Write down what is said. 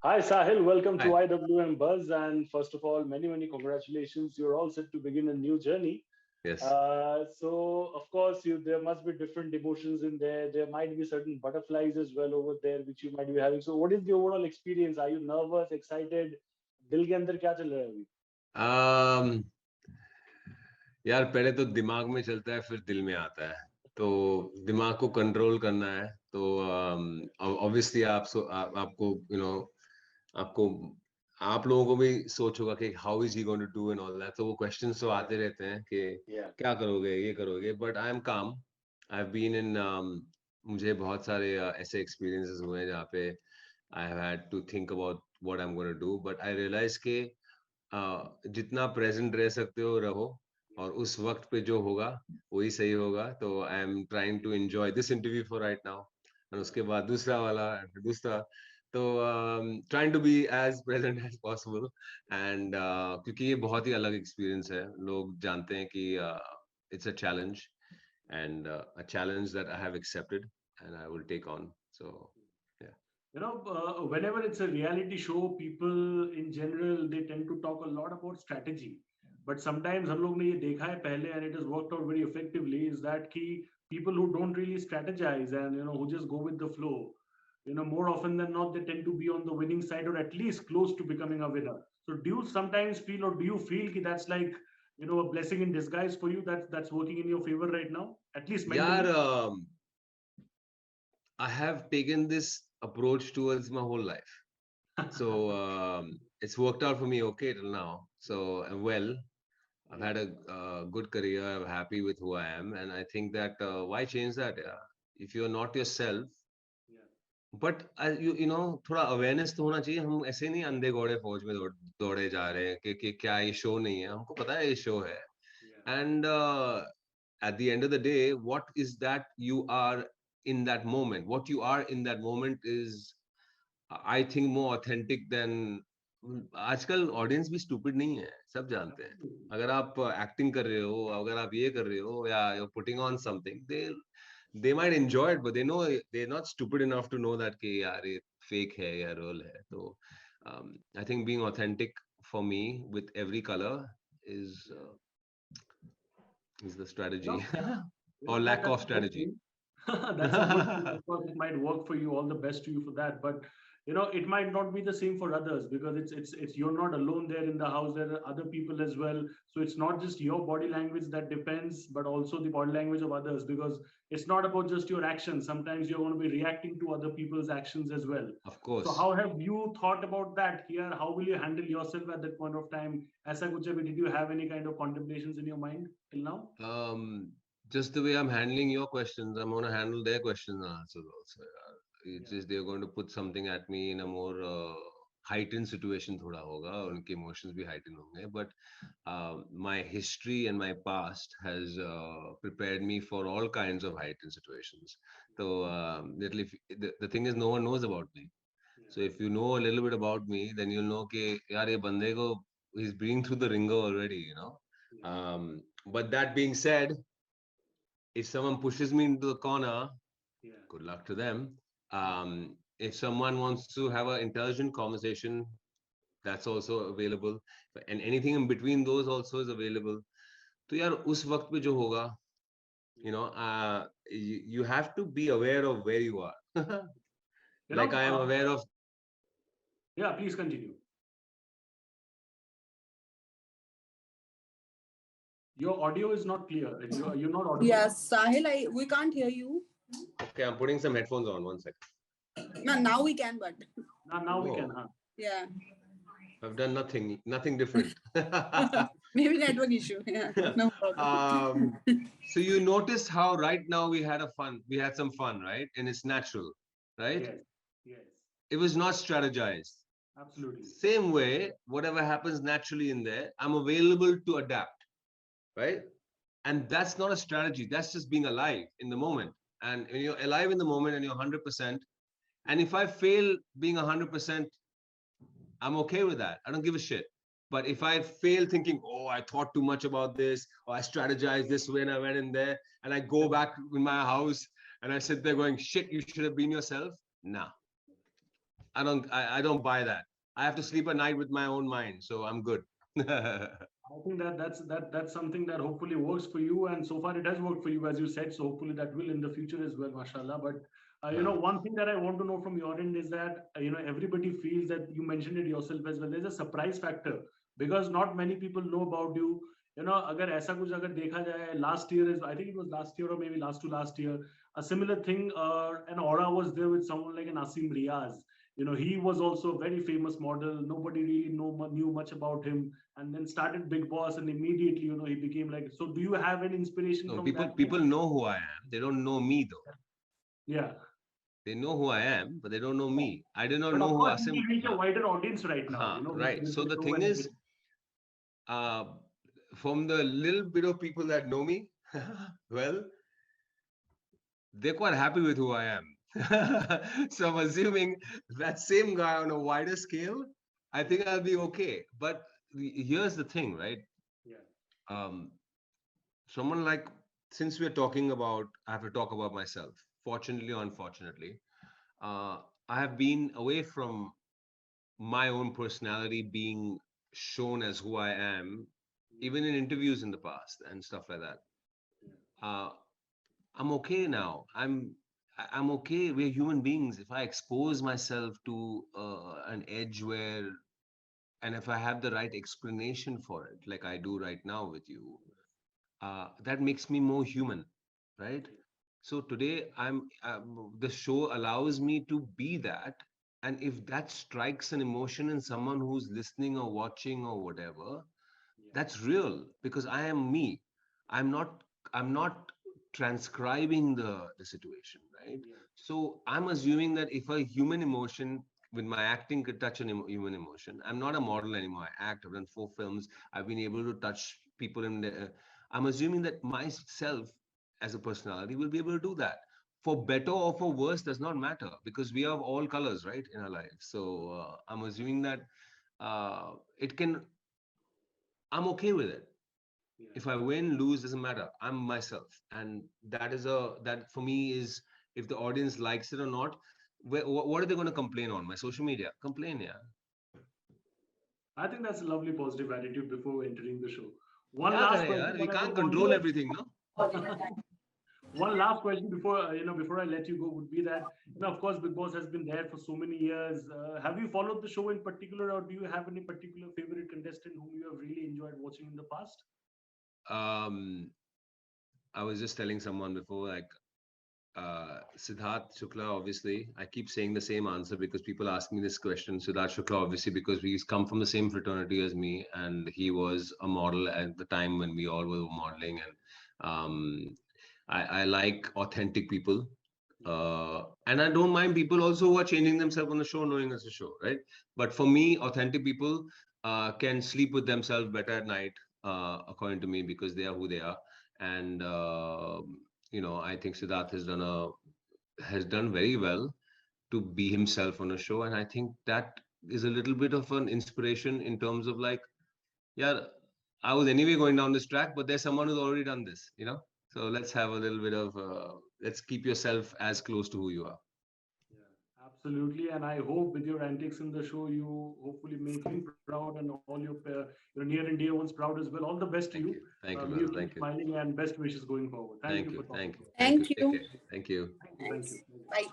Hi Sahil, welcome to Hi. IWM Buzz. And first of all, many congratulations. You're all set to begin a new journey. Yes. So, of course, there must be different emotions in there. There might be certain butterflies as well over there, which you might be having. So, what is the overall experience? Are you nervous, excited? दिल के अंदर क्या चल रहा है अभी? um, यार पहले तो दिमाग में चलता है फिर दिल में आता है तो दिमाग को कंट्रोल करना है तो ऑब्वियसली आपको आपको आप लोगों को भी सोच होगा कि how is he going to do and all that तो वो क्वेश्चंस तो आते रहते हैं कि Yeah. क्या करोगे ये करोगे बट आई एम काम आई हैव बीन इन मुझे बहुत सारे ऐसे एक्सपीरियंसेस हुए हैं जहाँ पे I have had to think about what I am going to do but I realise के जितना प्रेजेंट रह सकते हो रहो और उस वक्त पे जो होगा वही सही होगा तो I am trying to enjoy this interview for right now और उसके बाद दूसरा वाला दूसरा तो trying to be as present as possible and क्योंकि ये बहुत ही अलग एक्सपीरियंस है लोग जानते हैं कि it's a challenge and a challenge that I have accepted and I will take on so Whenever it's a reality show, people in general they tend to talk a lot about strategy. But sometimes हम लोग ने ये देखा है पहले and it has worked out very effectively is that कि people who don't really strategize and who just go with the flow, more often than not they tend to be on the winning side or at least close to becoming a winner. So do you sometimes feel or do you feel कि that's like a blessing in disguise for you that's working in your favor right now, at least यार mentally? I have taken this approach towards my whole life. So it's worked out for me okay till now. So well, I've had a good career. I'm happy with who I am, and I think that why change that? Yeah? If you're not yourself, Yeah. but थोड़ा awareness तो होना चाहिए. हम ऐसे नहीं अंधे घोड़े फौज में दौड़े जा रहे हैं कि क्या ये शो नहीं है. हमको पता है ये शो है. Yeah. And at the end of the day, what is that you are in that moment? What you are in that moment is, I think, more authentic than. आजकल ऑडियंस भी stupid नहीं है सब जानते हैं अगर आप एक्टिंग कर रहे हो अगर आप ये कर रहे हो या you're putting on something they might enjoy it but they know they're not stupid enough to know that कि यार ये fake है या रोल है तो I think being authentic for me with every color is is the strategy No, or lack that's of a good strategy. thing. That's a good thing. Of course, it might work for you. All the best to you for that. But it might not be the same for others because it's you're not alone there in the house. There are other people as well. So it's not just your body language that depends, but also the body language of others because it's not about just your actions. Sometimes you're going to be reacting to other people's actions as well. Of So course. how have you thought about that here? How will you handle yourself at that point of time? Aisa kuch abhi, did you have any kind of contemplations in your mind till now? Just the way I'm handling your questions, I'm going to handle their questions and answers also. It's Yeah. just they're going to put something at me in a more heightened situation थोड़ा होगा और उनके emotions भी heightened होंगे but my history and my past has prepared me for all kinds of heightened situations so little if the thing is no one knows about me so if you know a little bit about me then you'll know कि यार ये बंदे को he's been through the ringer already Yeah. but that being said if someone pushes me into the corner, Yeah. good luck to them. If someone wants to have an intelligent conversation, that's also available. And anything in between those also is available. तो यार उस वक्त पे जो होगा, you have to be aware of where you are. You Like know, I am aware of. yeah, please continue. Your audio is not clear. You're not audible. Yes, Sahil, we can't hear you. Okay, I'm putting some headphones on. 1 second. No, now we can, but Now we can, huh? yeah, I've done nothing different. maybe network issue. Yeah, no problem. So you notice how right now we had some fun, right? And it's natural, right? Yes. Yes. It was not strategized. Absolutely. Same way, whatever happens naturally in there, I'm available to adapt, right? And that's not a strategy. That's just being alive in the moment. And when you're alive in the moment and you're 100%, and if I fail being 100%, I'm okay with that. I don't give a shit. But if I fail thinking, oh, I thought too much about this, or I strategized this when I went in there, and I go back in my house and I sit there going, shit, you should have been yourself. Nah. I don't buy that. I have to sleep at night with my own mind, so I'm good. I think that's something that hopefully works for you, and so far it has worked for you, as you said. So hopefully that will in the future as well, mashallah. But one thing that I want to know from your end is that everybody feels that you mentioned it yourself as well. There's a surprise factor because not many people know about you. अगर ऐसा कुछ अगर देखा जाए, last year is, I think it was last year or maybe last to last year, a similar thing, an aura was there with someone like an Asim Riaz. He was also a very famous model. Nobody really knew much about him, and then started Big Boss, and immediately, he became like. So, do you have any inspiration No, from that? people know who I am. They don't know me though. Yeah. They know who I am, but they don't know me. I do not But know of who course, Asim. you reach a wider audience right now. Right. So with the show thing and is, everything. from the little bit of people that know me, well, they're quite happy with who I am. So I'm assuming that same guy on a wider scale, I think I'll be okay. But here's the thing, right? Yeah. Someone like, since we're talking about, I have to talk about myself, fortunately or unfortunately, I have been away from my own personality being shown as who I am, even in interviews in the past and stuff like that. I'm okay now. I'm okay. We're human beings. If I expose myself to an edge where, and if I have the right explanation for it, like I do right now with you, that makes me more human, right? So today the show allows me to be that, and if that strikes an emotion in someone who's listening or watching or whatever, that's real because I am me. I'm not transcribing the situation, right? So I'm assuming that if a human emotion with my acting could touch an human emotion, I'm not a model anymore. I act. I've done 4 films. I've been able to touch people in the. I'm assuming that myself as a personality will be able to do that. For better or for worse does not matter because we have all colors, right, in our lives. So I'm assuming that it can. I'm okay with it. If I win, lose, doesn't matter. I'm myself, and that for me is, if the audience likes it or not. What are they going to complain on? My social media? Complain, yeah. I think that's a lovely positive attitude before entering the show. One Kya last kare, question. yaar? We that I can't would want control to- everything, no? One last question before I let you go would be that, of course, Big Boss has been there for so many years. Have you followed the show in particular, or do you have any particular favorite contestant whom you have really enjoyed watching in the past? I was just telling someone before, like Siddharth Shukla, obviously. I keep saying the same answer because people ask me this question. Siddharth Shukla, obviously, because he's come from the same fraternity as me, and he was a model at the time when we all were modeling. And I like authentic people. And I don't mind people also who are changing themselves on the show, knowing it's a show, right? But for me, authentic people can sleep with themselves better at night, according to me, because they are who they are. And I think Siddharth has done very well to be himself on a show, and I think that is a little bit of an inspiration in terms of like, yeah, I was anyway going down this track, but there's someone who's already done this, So let's have a little bit of let's keep yourself as close to who you are. Yeah, absolutely. And I hope with your antics in the show, you hopefully make him proud and all your near and dear ones proud as well. All the best to you. Thank you, May brother. you keep Thank you. smiling, and best wishes going forward. Thank you for talking. Thank you. Thank you. Take care. Thank you. Thank you. Bye.